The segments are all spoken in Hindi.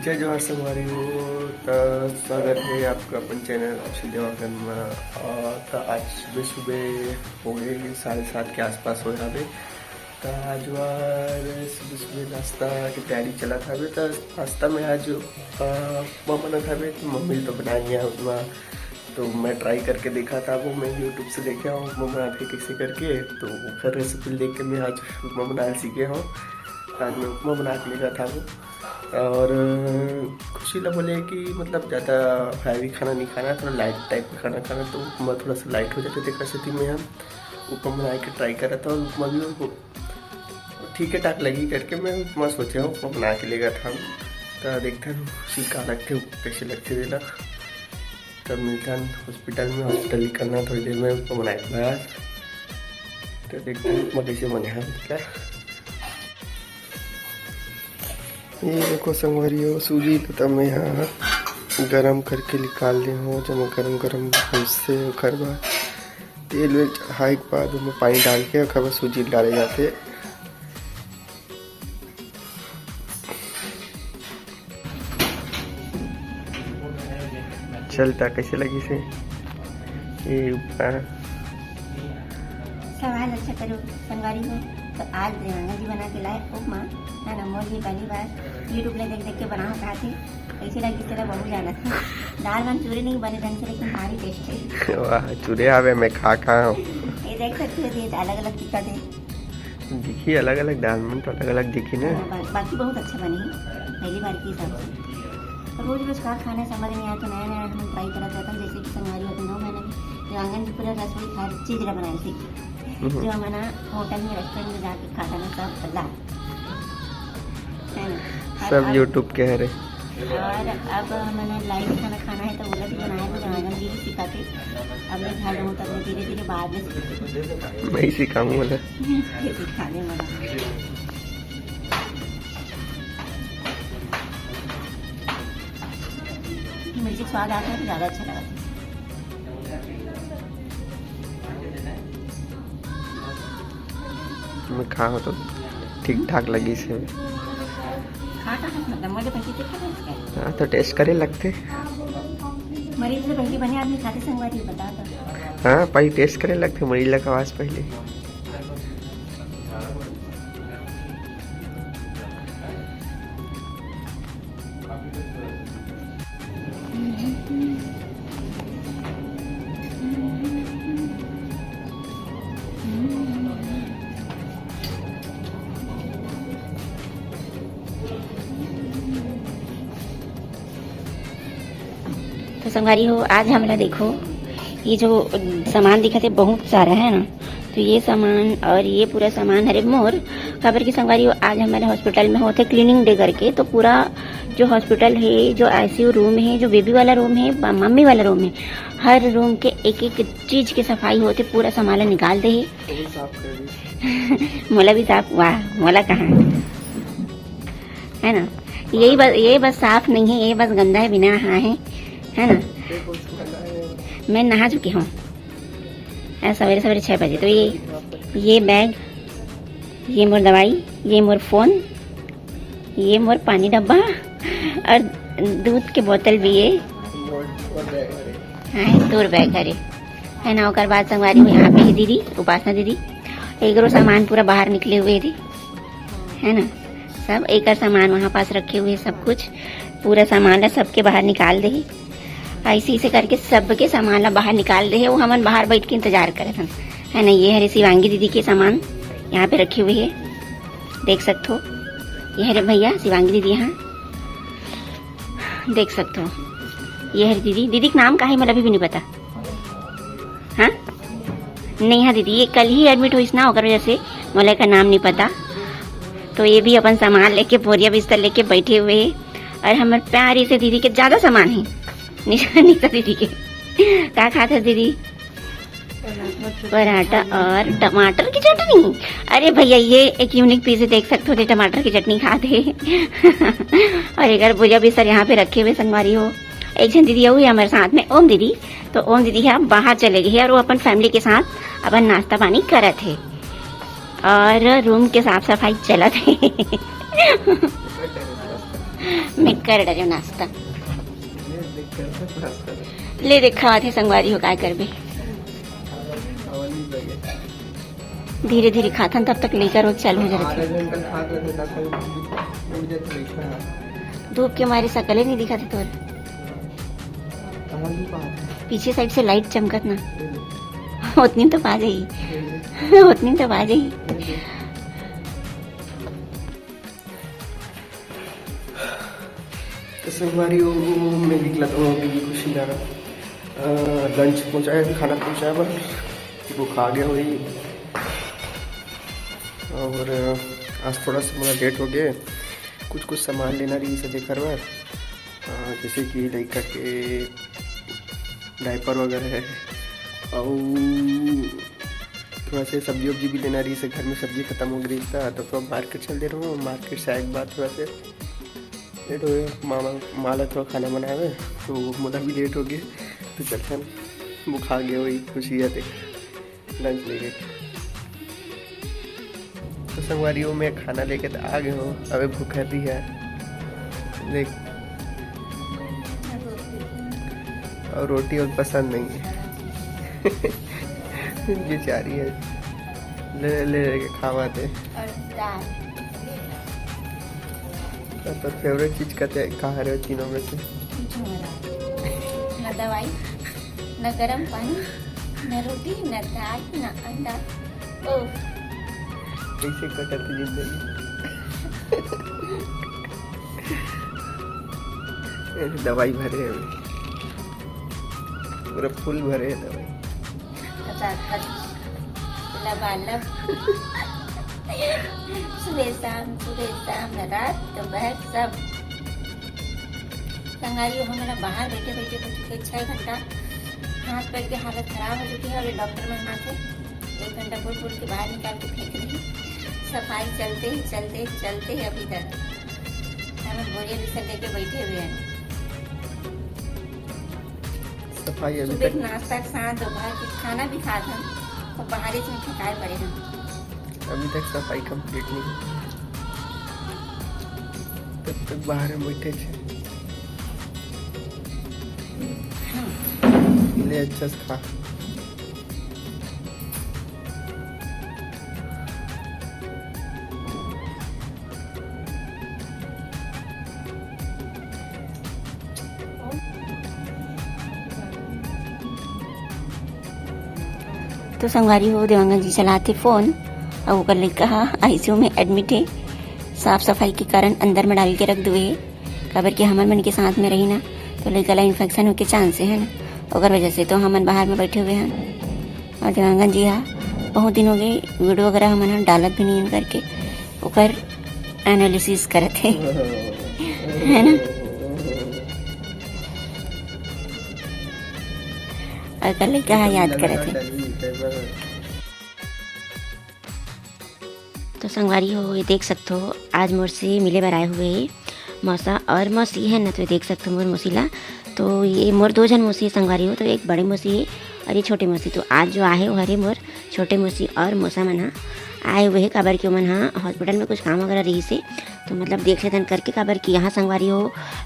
जय जोहार संगवारी हो। तो स्वागत है आपका अपन चैनल अक्षय देवागन में। तो आज सुबह सुबह हो गए 7:30 के आसपास हो जावे। तो आज बार सुबह सुबह नाश्ता की तैयारी चला था। तो नाश्ता में आज बना था तो मम्मी तो बनाई है उसमें। तो मैं ट्राई करके देखा था, वो मैं यूट्यूब से देखा हूँ मम्मी बनाते कैसे करके। तो घर रेसिपी देख के मैं आज उपमा बनाना सीखे हूँ। आज मैं उपमा बना के लेगा था वो। और खुशी ला बोले कि मतलब ज़्यादा हैवी खाना नहीं खाना, थोड़ा लाइट टाइप का खाना खाना। तो उपमा थोड़ा सा लाइट हो जाते थे कैसे में हम उपमा बना के ट्राई करा था। और उपमा भी ठीक है ठाक लगी करके मैं उपमा सोचा हूँ उपमा बना के लेगा था। तो देखता हूँ खुशी का लगते कैसे लगते देना। तब मिलता हॉस्पिटल में, हॉस्पिटल करना थोड़ी देर में उपमा बनाए के बाद। तो देखते हैं उपमा कैसे बने हैं क्या। ये देखो संगवारी हो सूजी तो मैं यहाँ गरम करके निकाल ली हूँ। जब मैं गरम उससे खरबा तेल में चढ़ाए के बाद उसमें पानी डाल के खबर सूजी डाले जाते। चलता कैसे लगी से ये सवाल अच्छा करो संगवारी हो। तो आज देवांगा जी बना के लाए उपमा ना। नमोल जी पहली बार यूट्यूब में देख के बना कहा थे कैसे लगी इस तरह बहुत जाना था। दाल वाल चूरे नहीं बने ढंग से, लेकिन भारी टेस्ट है। वाह चूरे आवे मैं खा हूँ। ये देख सकते हो ये अलग अलग दिखा दे दिखी अलग अलग दाल में तो अलग अलग दिखी ना। बाकी बहुत अच्छा बनी पहली बार के हिसाब से। रोज रोज खाना समझ नहीं आया, तो नया नया हम ट्राई करा था। जैसे कि संगवारी होती 9 महीने में देवांगन जी पूरा रसोई हर चीज़ बनाई थी जो हमारा होटल में रेस्टोरेंट में जाके खाता ना सब अल्लाह है ना। सब यूट्यूब के है रे। और अब मैंने लाइव खाना खाना है तो बोला भी बनाया तो देवांगन जी भी सिखाते। अब मैं खा लूँ तब मैं धीरे धीरे बाद में सीखती। मैं ही सिखाऊँ बोला सिखा दे मना। मिर्ची स्वाद आता है तो ज़्यादा अच्छा लगा। मैं खाऊँ तो ठीक ठाक लगी से। मतलब मुझे पहले देखा हाँ तो टेस्ट करे लगते। मरीज से पहले बने आदमी खाते संगवारी बता दो। हाँ पहले टेस्ट करे लगते मरीज लगा आवाज पहले। तो संगवारी हो आज हमारा देखो ये जो सामान दिखा थे बहुत सारा है ना। तो ये सामान और ये पूरा सामान हरे मोर खबर की संगवारी हो। आज हमारे हॉस्पिटल में होते क्लीनिंग डे करके। तो पूरा जो हॉस्पिटल है, जो आईसीयू रूम है, जो बेबी वाला रूम है, मम्मी वाला रूम है, हर रूम के एक एक चीज की सफाई होते। पूरा सामान निकाल दे मोला भी साफ। वाह मोला कहाँ है ना। ये बस साफ नहीं है, ये बस गंदा है बिना नहा है ना। मैं नहा चुकी हूँ सवेरे सवेरे 6 बजे। तो ये बैग, ये मोर दवाई, ये मोर फोन, ये मोर पानी डब्बा और दूध के बोतल भी है। हाँ दूर बैग हरे है ना। और बाद संगवारी में यहाँ पे ही दीदी उपासना दीदी एक रो सामान पूरा बाहर निकले हुए थे है ना। सब एक सामान वहाँ पास रखे हुए, सब कुछ पूरा सामान है सबके बाहर निकाल दे। ऐसे से करके सबके सामान ला बाहर निकाल दे। वो हमन बाहर बैठ के इंतजार करे थे है ना। ये हरे शिवांगी दीदी के सामान यहाँ पे रखे हुए है, देख सकते हो। ये हरे भैया शिवांगी दीदी यहाँ देख सकते हो। ये हरे दीदी का नाम का है मतलब भी नहीं पता। हाँ नहीं हाँ दीदी ये कल ही एडमिट हुई ना होकर वजह से मोला का नाम नहीं पता। तो ये भी अपन सामान लेके बोरिया बिस्तर लेके बैठे हुए है। और हमारे प्यारी से दीदी के ज़्यादा सामान है। नीता दीदी के क्या खाते दीदी? पराठा और टमाटर की चटनी। अरे भैया ये एक यूनिक पीस है, देख सकते हो। टमाटर की चटनी खाते और एक भुजिया भी सर यहाँ पे रखे हुए संगवारी हो। एक जन दीदी हुई हमारे साथ में ओम दीदी। तो ओम दीदी है बाहर चले गए और वो अपन फैमिली के साथ अपन नाश्ता पानी करे थे और रूम के साफ सफाई चला थे मैं कर डरे नाश्ता ले देखा थे संगवारी हो काय करबे धीरे धीरे खाथन तब तक लेकर रोज चालू हो जाते धूप के मारे सकले नहीं दिखा थे तोर पीछे साइड से लाइट चमकत ना उतनी तो पा जाई उतनी तो पा जाई तो संगवारी मैं निकला तो अभी खुशी जा रहा लंच पहुँचाया खाना पहुँचाया बस वो खा गया वही और आज थोड़ा सा मेरा लेट हो गया कुछ सामान लेना रही से देखकर बार जैसे कि लड़का के डायपर वगैरह है और थोड़ा से सब्जी वब्जी भी लेना रही से घर में सब्जी ख़त्म हो गई था तो थोड़ा मार्केट चल दे रहा हूँ मार्केट से एक बार थोड़ा से लेट हो गया माला थोड़ा खाना बनाया है तो मुझा भी लेट हो गया तो चलते वो खा गया वही खुशी आते लंच ले गए तो संगवारी हो मैं खाना लेके तो आ गए हो अबे भूख रही है देख और रोटी और पसंद नहीं है बेचारी है ले के खावाते तो फेवरेट चीज कहते कहाँ रहे तीनों में से न दवाई न गरम पानी न रोटी न दाल न अंडा कैसे कटती जिंदगी दवाई भरे है पूरा फुल भरे है दवाई सुबह शाम रात दोपहर सब संगारी हमारा बाहर बैठे बैठे कुछ 6 घंटा हाथ पैर की हालत खराब हो चुकी है और डॉक्टर मेहमान से 1 घंटा फूल के बाहर निकाल के फेंक रही सफाई चलते ही अभी तक हमें बोरिया बिस्तर लेके बैठे हुए हैं सफाई अभी तक नाश्ता के साथ दोपहर के खाना भी खा था और बाहर से ठिकाए पड़े हैं अभी तक सफाई कंप्लीट नहीं तब तक बाहर में बैठे थे ले अच्छा से खा तो संगवारी हो देवांगन जी चलाते फ़ोन और वो कर कहा आईसीयू में एडमिट है साफ सफाई के कारण अंदर में डाल के रख दुए खबर कि हमन मन के साथ में रही ना तो लड़का ला इन्फेक्शन होके चांस है ना और वजह से तो हमन बाहर में बैठे हुए हैं और देवांगन जी हाँ बहुत दिन हो गए वीडियो वगैरह हमन डालत भी नहीं करके ओकर एनालिसिस करत है ना और कल कहा याद करत है तो संगवारी हो ये देख सकते हो आज मोर से मिले बार आए हुए मौसा और मौसी है ना तो देख सकते हो मोर मौसीला तो ये मोर 2 जन मौसी संगवारी हो तो एक बड़े मौसी है और ये छोटे मौसी तो आज जो आए वो हरे मोर छोटे मौसी और मौसा मन आए हुए है काबर के मन हाँ हॉस्पिटल में कुछ काम वगैरह रही से तो मतलब देख लेते करके काबर कि यहाँ संगवारी हो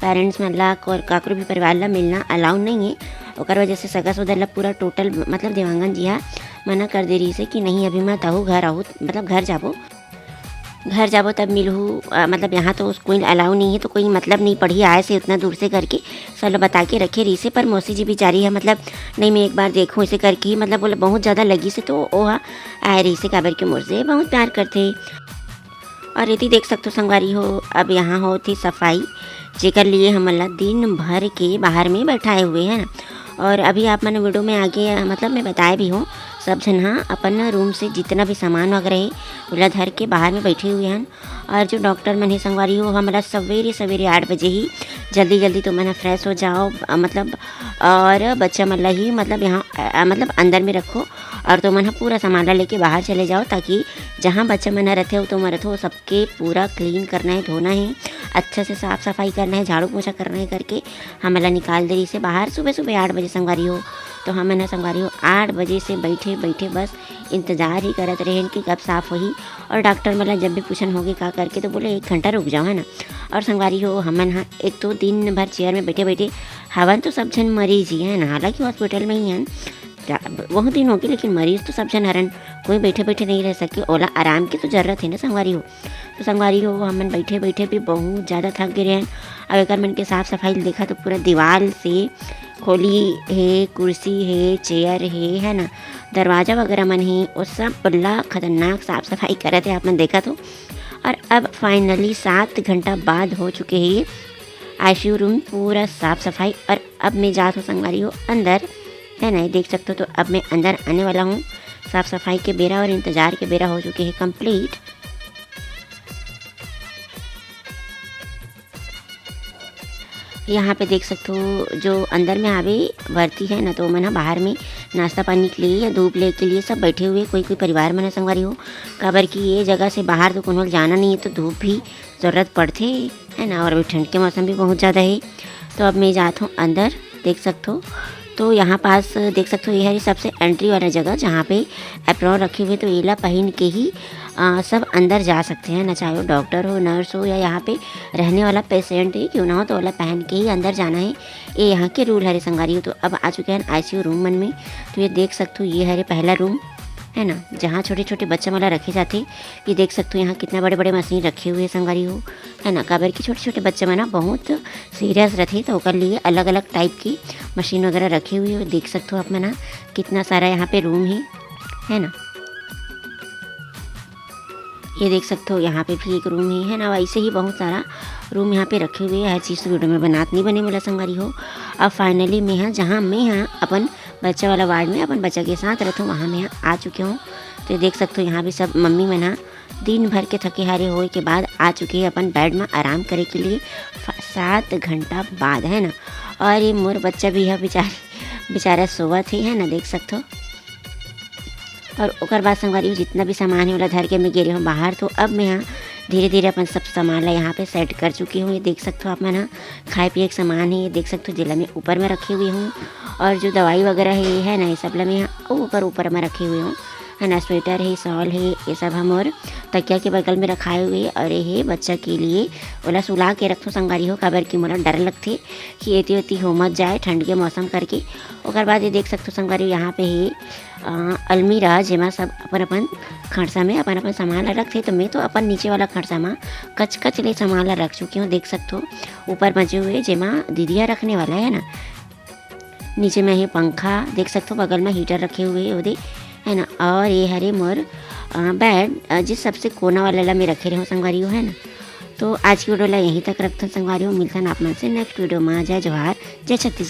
पेरेंट्स में ला और काकरो भी परिवार ला मिलना अलाउ नहीं है और वजह से सगा सोदर ला पूरा टोटल मतलब देवांगन जी हाँ मना कर दे रही से कि नहीं अभी मत आओ घर आओ मतलब घर जाबो तब मिलूँ मतलब यहाँ तो कोई अलाउ नहीं है तो कोई मतलब नहीं पढ़ी आए से उतना दूर से करके सब बता के रखे रही से पर मौसी जी बेचारी है मतलब नहीं मैं एक बार देखूँ इसे करके मतलब बोले बहुत ज़्यादा लगी से तो वो आए रही से काबर के मोर से बहुत प्यार करते और यदि देख सकते हो संगवारी हो अब यहाँ हो थी सफाई जेकर लिए हमला दिन भर के बाहर में बैठाए हुए हैं और अभी आप मैंने वीडियो में आगे मतलब मैं बताया भी हूँ सब जन हाँ अपन रूम से जितना भी सामान वगैरह है उला धर के बाहर में बैठे हुए हैं और जो डॉक्टर मैंने संगवारी हो हमारा सवेरे 8 बजे ही जल्दी तो मैंने फ्रेश हो जाओ मतलब और बच्चा मतलब ही मतलब यहाँ मतलब अंदर में रखो और तो मन पूरा सामान ला लेके बाहर चले जाओ, ताकि जहाँ बच्चा मन रहते हो तो मन रहो सबके पूरा क्लीन करना है, धोना है, अच्छे से साफ़ सफाई करना है, झाड़ू पोछा करना है करके हमें निकाल दे से बाहर। सुबह सुबह 8 बजे संगवारी हो, तो हमें संगवारी हो 8 बजे से बैठे बैठे बस इंतज़ार ही करत रहे कि कब साफ़ होही। और डॉक्टर मतलब जब भी पूछन होगी का करके तो बोले 1 घंटा रुक जाओ, है ना। और संगवारी हो हमन हाँ एक तो दिन भर चेयर में बैठे बैठे हवन तो सब जन मरीज ही है ना, हालांकि हॉस्पिटल में ही हैं बहुत दिन होगी, लेकिन मरीज तो सब जन हरन, कोई बैठे बैठे नहीं रह सके, ओला आराम की तो ज़रूरत है ना संगवारी हो। तो संगवारी हो हमन बैठे बैठे भी बहुत ज़्यादा थक गए हैं। अब एक मन के साफ़ सफाई देखा तो पूरा दीवार से खोली है, कुर्सी है, चेयर है ना, दरवाज़ा वगैरह मन है, वो सब बल्ला खतरनाक साफ़ सफाई करे थे आपने देखा तो। और अब फाइनली 7 घंटा बाद हो चुके हैं ICU रूम पूरा साफ़ सफाई। और अब मैं जात हूँ संगवारी हो अंदर, है ना, देख सकते हो। तो अब मैं अंदर आने वाला हूँ, साफ़ सफाई के बेरा और इंतज़ार के बेरा हो चुके हैं कंप्लीट। यहाँ पे देख सकते हो जो अंदर में आवे भर्ती है ना, तो मैं ना बाहर में नाश्ता पानी के लिए या धूप ले के लिए सब बैठे हुए, कोई कोई परिवार में संगवारी हो, काबर कि ये जगह से बाहर तो कोनो जाना नहीं है, तो धूप भी ज़रूरत पड़ते है ना। और अभी ठंड के मौसम भी बहुत ज़्यादा है। तो अब मैं जाता हूँ अंदर, देख सकते हो। तो यहाँ पास देख सकते हो ये है सबसे एंट्री वाला जगह, जहाँ पे एप्रॉन रखे हुए, तो एला पहन के ही सब अंदर जा सकते हैं ना, चाहे वो डॉक्टर हो, नर्स हो, या यहाँ पे रहने वाला पेशेंट ही क्यों ना हो, तो वाला पहन के ही अंदर जाना है। ये यहाँ के रूल हरे संगवारी हो। तो अब आ चुके हैं ICU रूम मन में। तो ये देख सकते हो ये हरे पहला रूम है ना, जहाँ छोटे छोटे बच्चे वाला रखे जाते। ये देख सकते हो यहाँ कितना बड़े बड़े मशीन रखे हुए संगवारी हो, है ना, काबर की छोटे छोटे बच्चे में ना बहुत सीरियस रहते, तो उसके लिए अलग अलग टाइप की मशीन वगैरह रखी हुई है। देख सकते हो आप में ना कितना सारा यहाँ पे रूम है ना। ये देख सकते हो यहाँ पे भी एक रूम है ना, वैसे ही बहुत सारा रूम यहाँ पे रखे हुए हैं। हर चीज़ वीडियो में बनात नहीं बने वाला संगवारी हो। अब फाइनली मैं यहाँ जहाँ मैं यहाँ अपन बच्चा वाला वार्ड में अपन बच्चा के साथ रहता हूँ, वहाँ मैं यहाँ आ चुके हूँ। तो ये देख सकते हो यहाँ भी सब मम्मी में ना दिन भर के थके हारे होए के बाद आ चुके हैं अपन बेड में आराम करे के लिए 7 घंटा बाद, है ना। और ये मोर बच्चा भी है बेचारा सोवा थी, है ना, देख सकते हो। और ओकर बाद संगवारी जितना भी सामान है वाला धर के मैं गेले हूँ बाहर। तो अब मैं यहाँ धीरे धीरे अपन सब सामान ला यहाँ पे सेट कर चुकी हूँ। ये देख सकते हो आप, मैं ना खाए पिए के सामान है, ये देख सकते हो जिला में ऊपर में रखे हुए हूँ। और जो दवाई वगैरह है ना, ये सब ला मैं यहाँ ऊपर में रखे हुए हूँ, है ना। स्वेटर है, शॉल है, ये सब हम और तकिया के बगल में रखाए हुए। और ये बच्चा के लिए ओला सुला के रखो संगवारी हो, काबर की मोला डर लगते कि एती हो मत जाए ठंड के मौसम करके। और बाद ये देख सकते हो संगवारी यहाँ पे है अलमीरा, जेमा सब अपन खड़सा में अपन सामान ला रखते। तो मैं तो अपन नीचे वाला खड़सा में कच ले सामान ला रख चुकी हूँ, देख सकते हो। ऊपर बचे हुए जेमा दीदिया रखने वाला है ना, नीचे में है पंखा, देख सकते हो, बगल में हीटर रखे हुए ओदे, है ना। और ये हरे मोर बेड जिस सबसे कोना वाला ला में रखे रहे हो संगवारी हो, है ना। तो आज की वीडियो ला यहीं तक रखते हैं संगवारी हो। मिलता है आप मन से नेक्स्ट वीडियो में। जय जवाहर, जय छत्तीसगढ़।